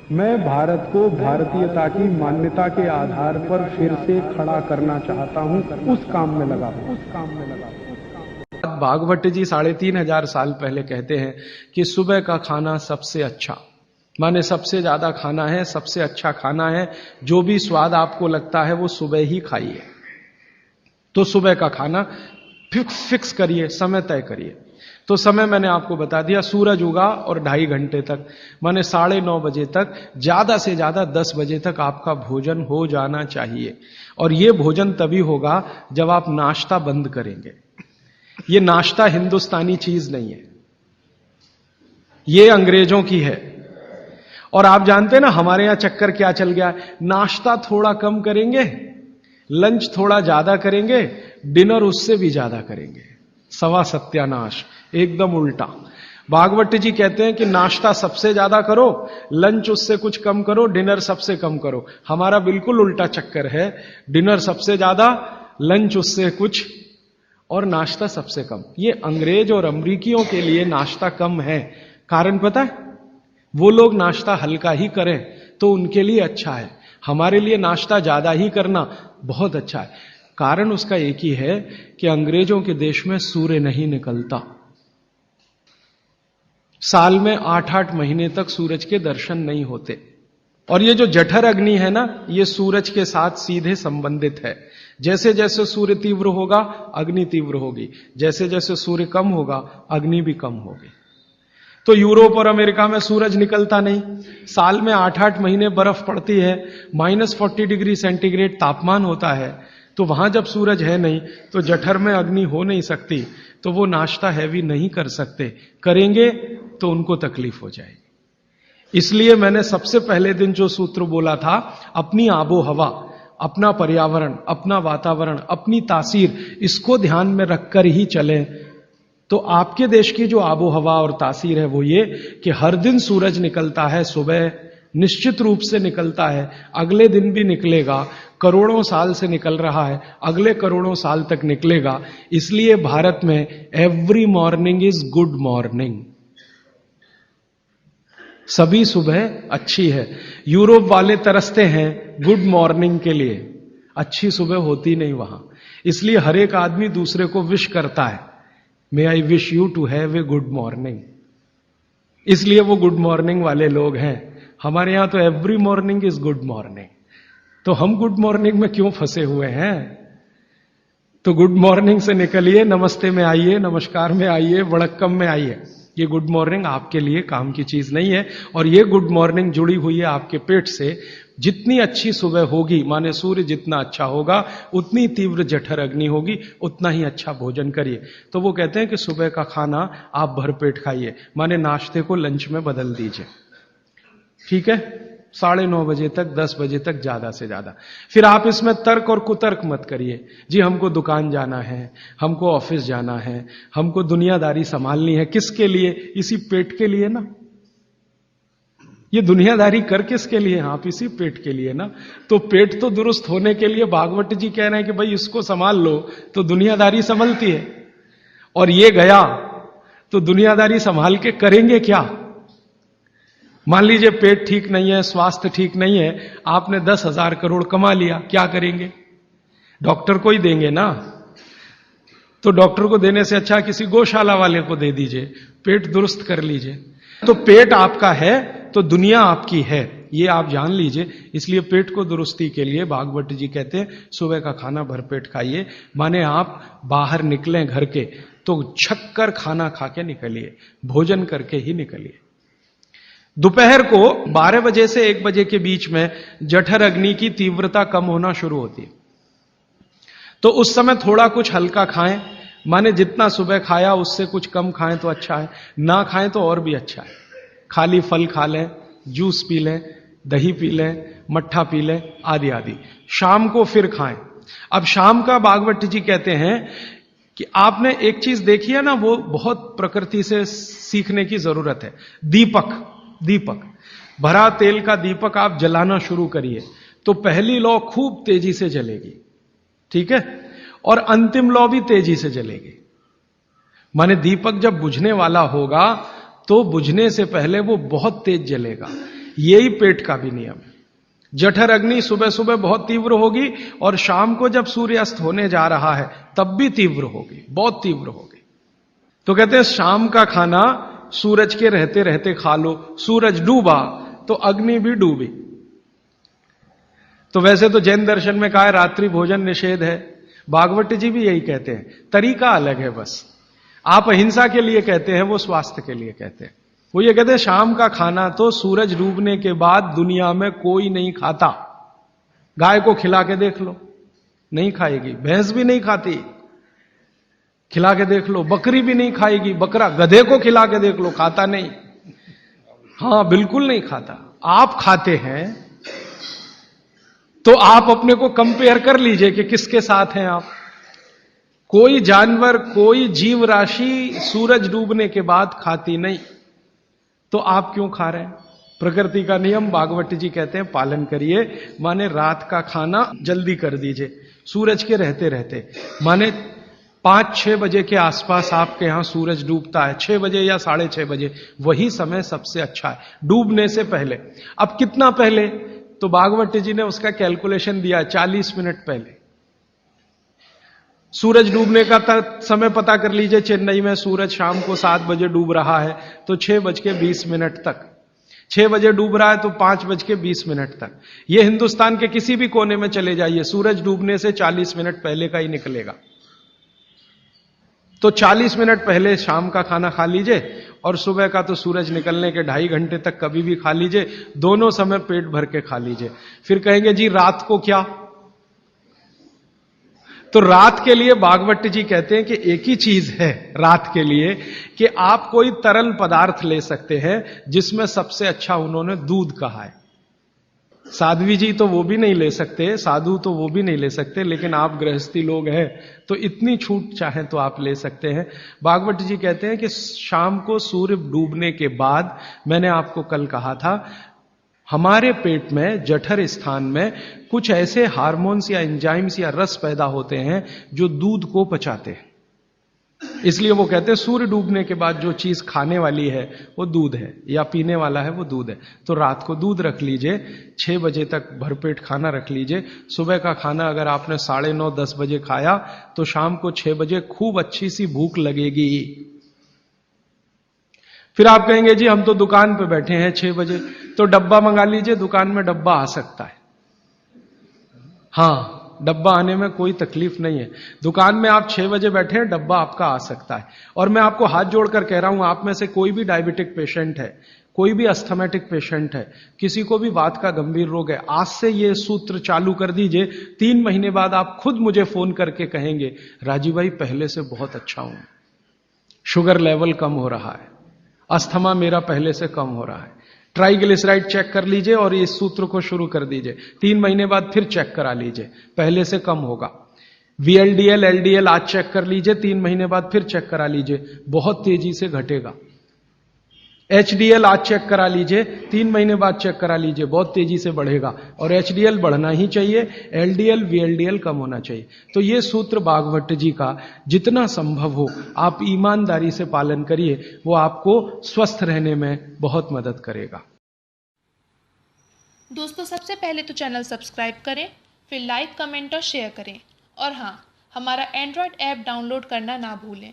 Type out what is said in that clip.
मैं भारत को भारतीयता की मान्यता के आधार पर फिर से खड़ा करना चाहता हूं, उस काम में लगा हूं। भागवत जी 3500 साल पहले कहते हैं कि सुबह का खाना सबसे अच्छा, माने सबसे ज्यादा खाना है, सबसे अच्छा खाना है। जो भी स्वाद आपको लगता है वो सुबह ही खाइए। तो सुबह का खाना फिक्स करिए, समय तय करिए। तो समय मैंने आपको बता दिया, सूरज उगा और 2.5 घंटे तक, माने 9:30 बजे तक, ज्यादा से ज्यादा 10 बजे तक आपका भोजन हो जाना चाहिए। और ये भोजन तभी होगा जब आप नाश्ता बंद करेंगे। ये नाश्ता हिंदुस्तानी चीज नहीं है, ये अंग्रेजों की है। और आप जानते हैं ना हमारे यहां चक्कर क्या चल गया है, नाश्ता थोड़ा कम करेंगे, लंच थोड़ा ज्यादा करेंगे, डिनर उससे भी ज्यादा करेंगे। सवा सत्यानाश, एकदम उल्टा। भागवत जी कहते हैं कि नाश्ता सबसे ज्यादा करो, लंच उससे कुछ कम करो, डिनर सबसे कम करो। हमारा बिल्कुल उल्टा चक्कर है, डिनर सबसे ज्यादा, लंच उससे कुछ और नाश्ता सबसे कम। ये अंग्रेज और अमरीकियों के लिए नाश्ता कम है। कारण पता है? वो लोग नाश्ता हल्का ही करें तो उनके लिए अच्छा है, हमारे लिए नाश्ता ज्यादा ही करना बहुत अच्छा है। कारण उसका एक ही है कि अंग्रेजों के देश में सूर्य नहीं निकलता। साल में 8-8 महीने तक सूरज के दर्शन नहीं होते। और ये जो जठर अग्नि है ना, ये सूरज के साथ सीधे संबंधित है। जैसे जैसे सूर्य तीव्र होगा, अग्नि तीव्र होगी। जैसे जैसे सूर्य कम होगा, अग्नि भी कम होगी। तो यूरोप और अमेरिका में सूरज निकलता नहीं, साल में 8-8 महीने बर्फ पड़ती है, -40 डिग्री सेंटीग्रेड तापमान होता है। तो वहां जब सूरज है नहीं तो जठर में अग्नि हो नहीं सकती, तो वो नाश्ता हैवी नहीं कर सकते, करेंगे तो उनको तकलीफ हो जाएगी। इसलिए मैंने सबसे पहले दिन जो सूत्र बोला था, अपनी आबो हवा, अपना पर्यावरण, अपना वातावरण, अपनी तासीर, इसको ध्यान में रखकर ही चलें। तो आपके देश की जो आबो हवा और तासीर है वो ये कि हर दिन सूरज निकलता है, सुबह निश्चित रूप से निकलता है, अगले दिन भी निकलेगा, करोड़ों साल से निकल रहा है, अगले करोड़ों साल तक निकलेगा। इसलिए भारत में every morning is good morning, सभी सुबह अच्छी है। यूरोप वाले तरसते हैं गुड मॉर्निंग के लिए, अच्छी सुबह होती नहीं वहां। इसलिए हर एक आदमी दूसरे को विश करता है, may I wish you to have a good morning. इसलिए वो गुड मॉर्निंग वाले लोग हैं। हमारे यहां तो every morning is good morning. तो हम गुड मॉर्निंग में क्यों फंसे हुए हैं? तो गुड मॉर्निंग से निकलिए, नमस्ते में आइए, नमस्कार में आइए, वड़क्कम में आइए। ये गुड मॉर्निंग आपके लिए काम की चीज नहीं है। और ये गुड मॉर्निंग जुड़ी हुई है आपके पेट से। जितनी अच्छी सुबह होगी, माने सूर्य जितना अच्छा होगा, उतनी तीव्र जठर अग्नि होगी, उतना ही अच्छा भोजन करिए। तो वो कहते हैं कि सुबह का खाना आप भरपेट खाइए, माने नाश्ते को लंच में बदल दीजिए। ठीक है, 9:30 बजे तक, 10 बजे तक ज्यादा से ज्यादा। फिर आप इसमें तर्क और कुतर्क मत करिए, जी हमको दुकान जाना है, हमको ऑफिस जाना है, हमको दुनियादारी संभालनी है। किसके लिए? इसी पेट के लिए ना। ये दुनियादारी कर किसके लिए? आप इसी पेट के लिए ना। तो पेट तो दुरुस्त होने के लिए भागवत जी कह रहे हैं कि भाई इसको संभाल लो तो दुनियादारी संभलती है। और ये गया तो दुनियादारी संभाल के करेंगे क्या? मान लीजिए पेट ठीक नहीं है, स्वास्थ्य ठीक नहीं है, आपने 10,000 करोड़ कमा लिया, क्या करेंगे? डॉक्टर को ही देंगे ना। तो डॉक्टर को देने से अच्छा किसी गौशाला वाले को दे दीजिए, पेट दुरुस्त कर लीजिए। तो पेट आपका है तो दुनिया आपकी है, ये आप जान लीजिए। इसलिए पेट को दुरुस्ती के लिए भागवत जी कहते हैं सुबह का खाना भरपेट खाइए। माने आप बाहर निकलें घर के तो छक्कर खाना खा के निकलिए, भोजन करके ही निकलिए। दोपहर को 12 बजे से 1 बजे के बीच में जठर अग्नि की तीव्रता कम होना शुरू होती है। तो उस समय थोड़ा कुछ हल्का खाएं, माने जितना सुबह खाया उससे कुछ कम खाएं तो अच्छा है, ना खाएं तो और भी अच्छा है। खाली फल खा लें, जूस पी लें, दही पी लें, मट्ठा पी लें, आदि आदि। शाम को फिर खाएं। अब शाम का भागवत जी कहते हैं कि आपने एक चीज देखी है ना, वो बहुत प्रकृति से सीखने की जरूरत है। दीपक भरा तेल का दीपक आप जलाना शुरू करिए तो पहली लौ खूब तेजी से जलेगी, ठीक है, और अंतिम लौ भी तेजी से जलेगी। माने दीपक जब बुझने वाला होगा तो बुझने से पहले वो बहुत तेज जलेगा। यही पेट का भी नियम है। जठर अग्नि सुबह सुबह बहुत तीव्र होगी और शाम को जब सूर्यास्त होने जा रहा है तब भी तीव्र होगी, बहुत तीव्र होगी। तो कहते हैं शाम का खाना सूरज के रहते रहते खा लो। सूरज डूबा तो अग्नि भी डूबी। तो वैसे तो जैन दर्शन में कहा है रात्रि भोजन निषेध है, भागवत जी भी यही कहते हैं, तरीका अलग है बस। आप अहिंसा के लिए कहते हैं, वो स्वास्थ्य के लिए कहते हैं। वो ये कहते हैं शाम का खाना तो सूरज डूबने के बाद दुनिया में कोई नहीं खाता। गाय को खिला के देख लो, नहीं खाएगी। भैंस भी नहीं खाती, खिला के देख लो। बकरी भी नहीं खाएगी, बकरा गधे को खिला के देख लो, खाता नहीं। हां, बिल्कुल नहीं खाता। आप खाते हैं तो आप अपने को कंपेयर कर लीजिए कि किसके साथ हैं आप। कोई जानवर, कोई जीव राशि सूरज डूबने के बाद खाती नहीं, तो आप क्यों खा रहे हैं? प्रकृति का नियम भागवत जी कहते हैं पालन करिए। माने रात का खाना जल्दी कर दीजिए, सूरज के रहते रहते। माने 5-6 बजे के आसपास आपके यहां सूरज डूबता है, 6 बजे या 6:30 बजे, वही समय सबसे अच्छा है, डूबने से पहले। अब कितना पहले? तो भागवत जी ने उसका कैलकुलेशन दिया, 40 मिनट पहले। सूरज डूबने का समय पता कर लीजिए। चेन्नई में सूरज शाम को 7 बजे डूब रहा है तो 6:20 तक। 6 बजे डूब रहा है तो 5:20 तक। यह हिंदुस्तान के किसी भी कोने में चले जाइए, सूरज डूबने से 40 मिनट पहले का ही निकलेगा। तो 40 मिनट पहले शाम का खाना खा लीजिए और सुबह का तो सूरज निकलने के 2.5 घंटे तक कभी भी खा लीजिए। दोनों समय पेट भर के खा लीजिए। फिर कहेंगे जी रात को क्या? तो रात के लिए भागवत जी कहते हैं कि एक ही चीज है रात के लिए, कि आप कोई तरल पदार्थ ले सकते हैं, जिसमें सबसे अच्छा उन्होंने दूध कहा है। साध्वी जी तो वो भी नहीं ले सकते, साधु तो वो भी नहीं ले सकते, लेकिन आप गृहस्थी लोग हैं तो इतनी छूट चाहें तो आप ले सकते हैं। भागवत जी कहते हैं कि शाम को सूर्य डूबने के बाद, मैंने आपको कल कहा था, हमारे पेट में जठर स्थान में कुछ ऐसे हार्मोन्स या एंजाइम्स या रस पैदा होते हैं जो दूध को पचाते हैं। इसलिए वो कहते हैं सूर्य डूबने के बाद जो चीज खाने वाली है वो दूध है, या पीने वाला है वो दूध है। तो रात को दूध रख लीजिए, 6 बजे तक भरपेट खाना रख लीजिए। सुबह का खाना अगर आपने 9:30-10 बजे खाया तो शाम को 6 बजे खूब अच्छी सी भूख लगेगी। फिर आप कहेंगे जी हम तो दुकान पे बैठे हैं 6 बजे, तो डब्बा मंगा लीजिए, दुकान में डब्बा आ सकता है। हां, डब्बा आने में कोई तकलीफ नहीं है। दुकान में आप 6 बजे बैठे हैं, डब्बा आपका आ सकता है। और मैं आपको हाथ जोड़कर कह रहा हूं, आप में से कोई भी डायबिटिक पेशेंट है, कोई भी अस्थमेटिक पेशेंट है, किसी को भी वात का गंभीर रोग है, आज से ये सूत्र चालू कर दीजिए। 3 महीने बाद आप खुद मुझे फोन करके कहेंगे राजीव भाई पहले से बहुत अच्छा हूं, शुगर लेवल कम हो रहा है, अस्थमा मेरा पहले से कम हो रहा है। ट्राइग्लिसराइड चेक कर लीजिए और इस सूत्र को शुरू कर दीजिए। 3 महीने बाद फिर चेक करा लीजिए, पहले से कम होगा। VLDL, LDL आज चेक कर लीजिए, 3 महीने बाद फिर चेक करा लीजिए, बहुत तेजी से घटेगा। HDL आज चेक करा लीजिए, 3 महीने बाद चेक करा लीजिए, बहुत तेजी से बढ़ेगा। और HDL बढ़ना ही चाहिए, LDL, VLDL कम होना चाहिए। तो ये सूत्र भागवत जी का जितना संभव हो आप ईमानदारी से पालन करिए, वो आपको स्वस्थ रहने में बहुत मदद करेगा। दोस्तों सबसे पहले तो चैनल सब्सक्राइब करें, फिर लाइक, कमेंट और शेयर करें। और हाँ, हमारा एंड्रॉयड ऐप डाउनलोड करना ना भूलें।